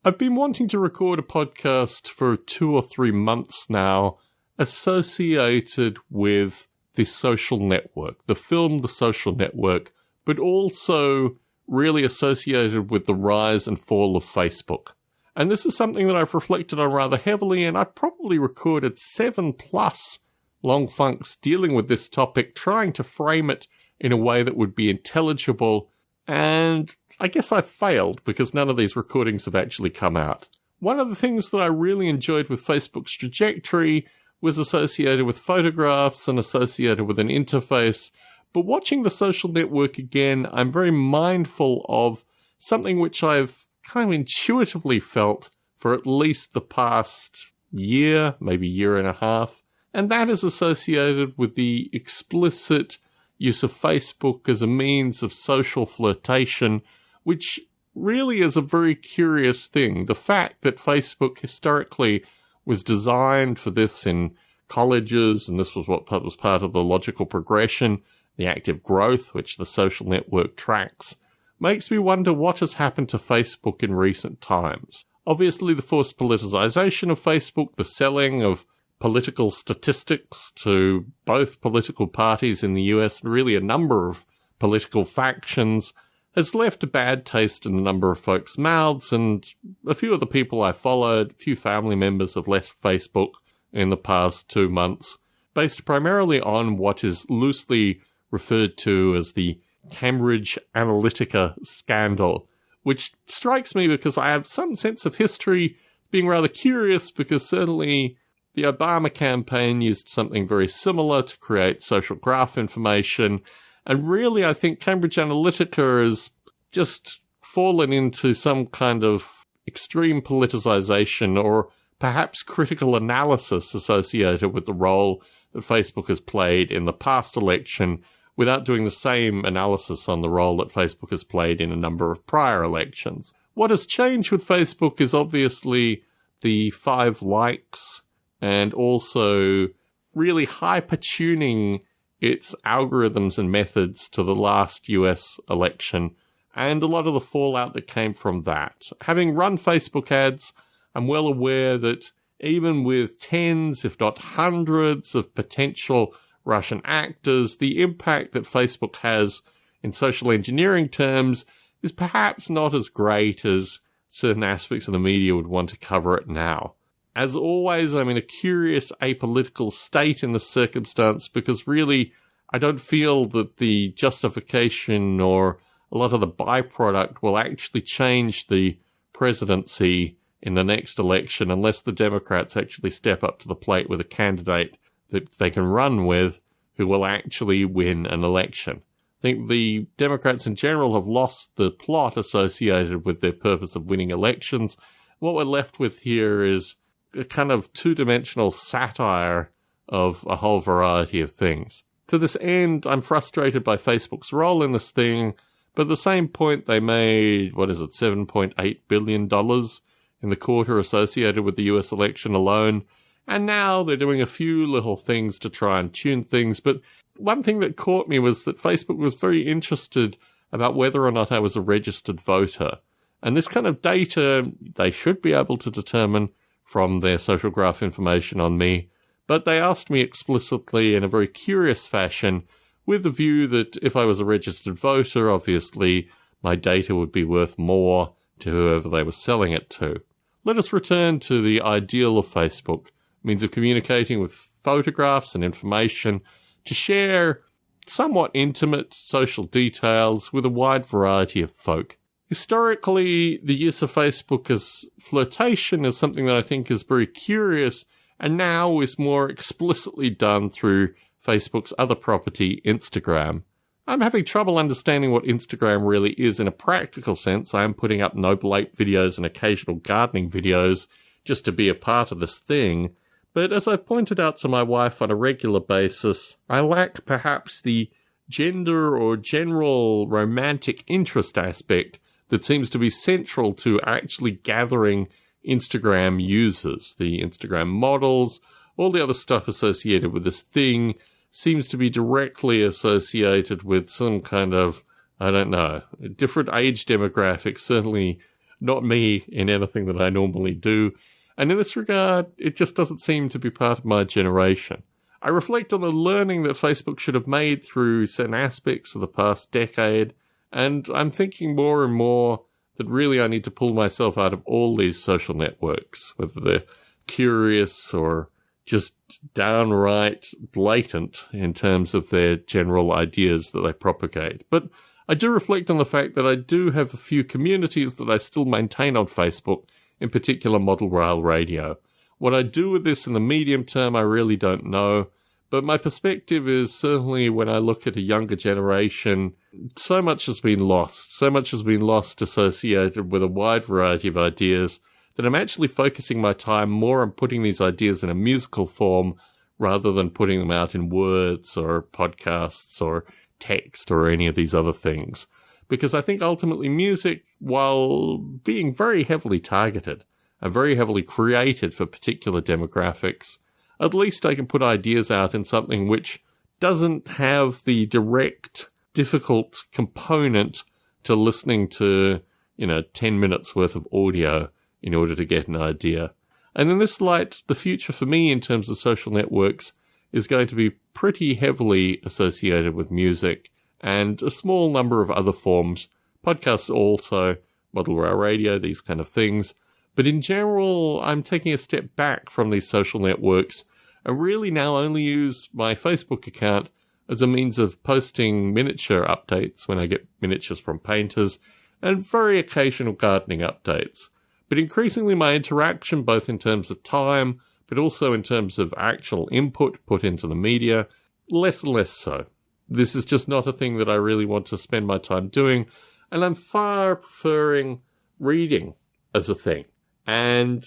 I've been wanting to record a podcast for 2 or 3 months now associated with The Social Network, the film The Social Network, but also really associated with the rise and fall of Facebook. And this is something that I've reflected on rather heavily, and I've probably recorded 7+ long funks dealing with this topic, trying to frame it in a way that would be intelligible, and I guess I failed because none of these recordings have actually come out. One of the things that I really enjoyed with Facebook's trajectory was associated with photographs and associated with an interface, but watching The Social Network again, I'm very mindful of something which I've kind of intuitively felt for at least the past year, maybe year and a half, and that is associated with the explicit use of Facebook as a means of social flirtation, which really is a very curious thing. The fact that Facebook historically was designed for this in colleges, and this was what was part of the logical progression, the active growth, which the social network tracks, makes me wonder what has happened to Facebook in recent times. Obviously, the forced politicization of Facebook, the selling of political statistics to both political parties in the US and really a number of political factions has left a bad taste in a number of folks' mouths, and a few of the people I followed, a few family members have left Facebook in the past 2 months, based primarily on what is loosely referred to as the Cambridge Analytica scandal, which strikes me because I have some sense of history, being rather curious because certainly the Obama campaign used something very similar to create social graph information, and really I think Cambridge Analytica has just fallen into some kind of extreme politicization or perhaps critical analysis associated with the role that Facebook has played in the past election without doing the same analysis on the role that Facebook has played in a number of prior elections. What has changed with Facebook is obviously the 5 likes and also really hyper-tuning its algorithms and methods to the last US election, and a lot of the fallout that came from that. Having run Facebook ads, I'm well aware that even with tens, if not hundreds, of potential Russian actors, the impact that Facebook has in social engineering terms is perhaps not as great as certain aspects of the media would want to cover it now. As always, I'm in a curious apolitical state in this circumstance because really I don't feel that the justification or a lot of the byproduct will actually change the presidency in the next election unless the Democrats actually step up to the plate with a candidate that they can run with who will actually win an election. I think the Democrats in general have lost the plot associated with their purpose of winning elections. What we're left with here is a kind of two-dimensional satire of a whole variety of things. To this end, I'm frustrated by Facebook's role in this thing, but at the same point they made, $7.8 billion in the quarter associated with the US election alone, and now they're doing a few little things to try and tune things, but one thing that caught me was that Facebook was very interested about whether or not I was a registered voter. And this kind of data they should be able to determine from their social graph information on me, but they asked me explicitly in a very curious fashion with the view that if I was a registered voter, obviously my data would be worth more to whoever they were selling it to. Let us return to the ideal of Facebook, means of communicating with photographs and information to share somewhat intimate social details with a wide variety of folk. Historically, the use of Facebook as flirtation is something that I think is very curious and now is more explicitly done through Facebook's other property, Instagram. I'm having trouble understanding what Instagram really is in a practical sense. I am putting up Noble Ape videos and occasional gardening videos just to be a part of this thing. But as I've pointed out to my wife on a regular basis, I lack perhaps the gender or general romantic interest aspect that seems to be central to actually gathering Instagram users. The Instagram models, all the other stuff associated with this thing seems to be directly associated with some kind of, I don't know, different age demographics, certainly not me in anything that I normally do. And in this regard, it just doesn't seem to be part of my generation. I reflect on the learning that Facebook should have made through certain aspects of the past decade, and I'm thinking more and more that really I need to pull myself out of all these social networks, whether they're curious or just downright blatant in terms of their general ideas that they propagate. But I do reflect on the fact that I do have a few communities that I still maintain on Facebook, in particular Model Rail Radio. What I do with this in the medium term, I really don't know. But my perspective is certainly when I look at a younger generation, so much has been lost. So much has been lost associated with a wide variety of ideas that I'm actually focusing my time more on putting these ideas in a musical form rather than putting them out in words or podcasts or text or any of these other things. Because I think ultimately music, while being very heavily targeted and very heavily created for particular demographics, at least I can put ideas out in something which doesn't have the direct, difficult component to listening to, 10 minutes worth of audio in order to get an idea. And in this light, the future for me in terms of social networks is going to be pretty heavily associated with music and a small number of other forms, podcasts also, Model Rail Radio, these kind of things. But in general, I'm taking a step back from these social networks and really now only use my Facebook account as a means of posting miniature updates when I get miniatures from painters and very occasional gardening updates. But increasingly my interaction, both in terms of time, but also in terms of actual input put into the media, less and less so. This is just not a thing that I really want to spend my time doing, and I'm far preferring reading as a thing and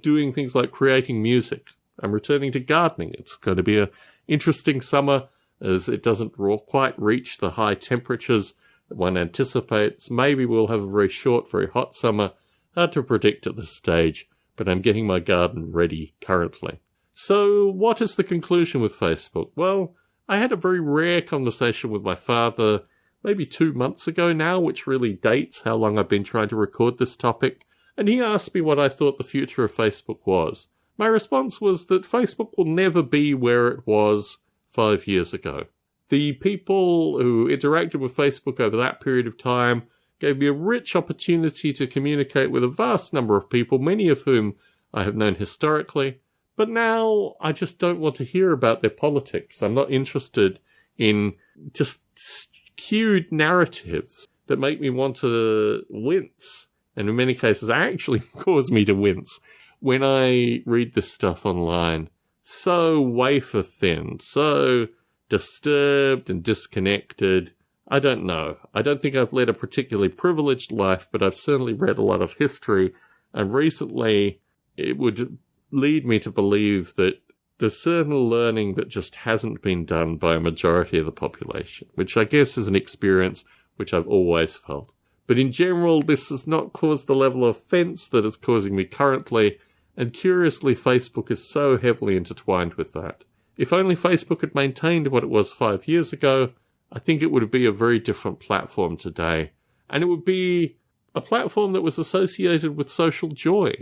doing things like creating music. I'm returning to gardening. It's going to be an interesting summer as it doesn't quite reach the high temperatures that one anticipates. Maybe we'll have a very short, very hot summer. Hard to predict at this stage, but I'm getting my garden ready currently. So what is the conclusion with Facebook? Well, I had a very rare conversation with my father maybe 2 months ago now, which really dates how long I've been trying to record this topic, and he asked me what I thought the future of Facebook was. My response was that Facebook will never be where it was 5 years ago. The people who interacted with Facebook over that period of time gave me a rich opportunity to communicate with a vast number of people, many of whom I have known historically. But now I just don't want to hear about their politics. I'm not interested in just skewed narratives that make me want to wince, and in many cases actually cause me to wince when I read this stuff online. So wafer thin, so disturbed and disconnected. I don't know. I don't think I've led a particularly privileged life, but I've certainly read a lot of history, and recently it would lead me to believe that there's certain learning that just hasn't been done by a majority of the population, which I guess is an experience which I've always felt. But in general, this has not caused the level of offence that it's causing me currently, and curiously, Facebook is so heavily intertwined with that. If only Facebook had maintained what it was 5 years ago, I think it would be a very different platform today. And it would be a platform that was associated with social joy.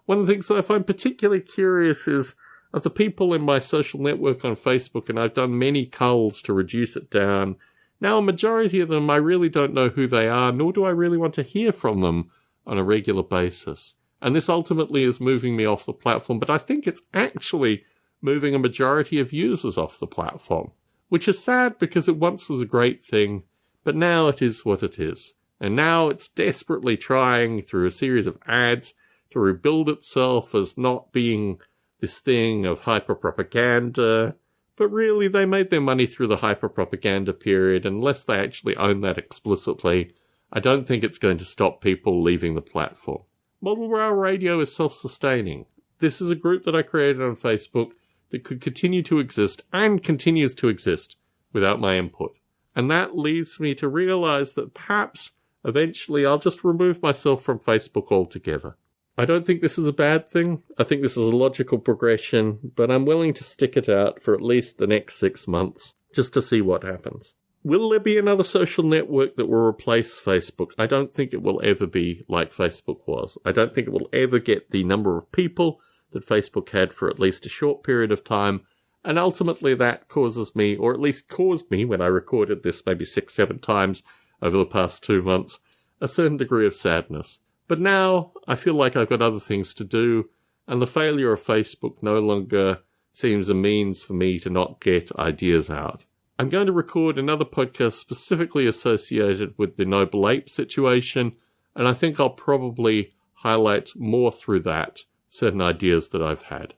One of the things that I find particularly curious is of the people in my social network on Facebook, and I've done many culls to reduce it down. Now, a majority of them, I really don't know who they are, nor do I really want to hear from them on a regular basis. And this ultimately is moving me off the platform, but I think it's actually moving a majority of users off the platform, which is sad because it once was a great thing, but now it is what it is. And now it's desperately trying, through a series of ads, to rebuild itself as not being this thing of hyper-propaganda. But really, they made their money through the hyper-propaganda period, and unless they actually own that explicitly, I don't think it's going to stop people leaving the platform. Model Rail Radio is self-sustaining. This is a group that I created on Facebook that could continue to exist and continues to exist without my input. And that leads me to realize that perhaps eventually I'll just remove myself from Facebook altogether. I don't think this is a bad thing. I think this is a logical progression, but I'm willing to stick it out for at least the next 6 months just to see what happens. Will there be another social network that will replace Facebook? I don't think it will ever be like Facebook was. I don't think it will ever get the number of people that Facebook had for at least a short period of time. And ultimately that causes me, or at least caused me when I recorded this maybe 6-7 times over the past 2 months, a certain degree of sadness. But now I feel like I've got other things to do, and the failure of Facebook no longer seems a means for me to not get ideas out. I'm going to record another podcast specifically associated with the Noble Ape situation, and I think I'll probably highlight more through that certain ideas that I've had.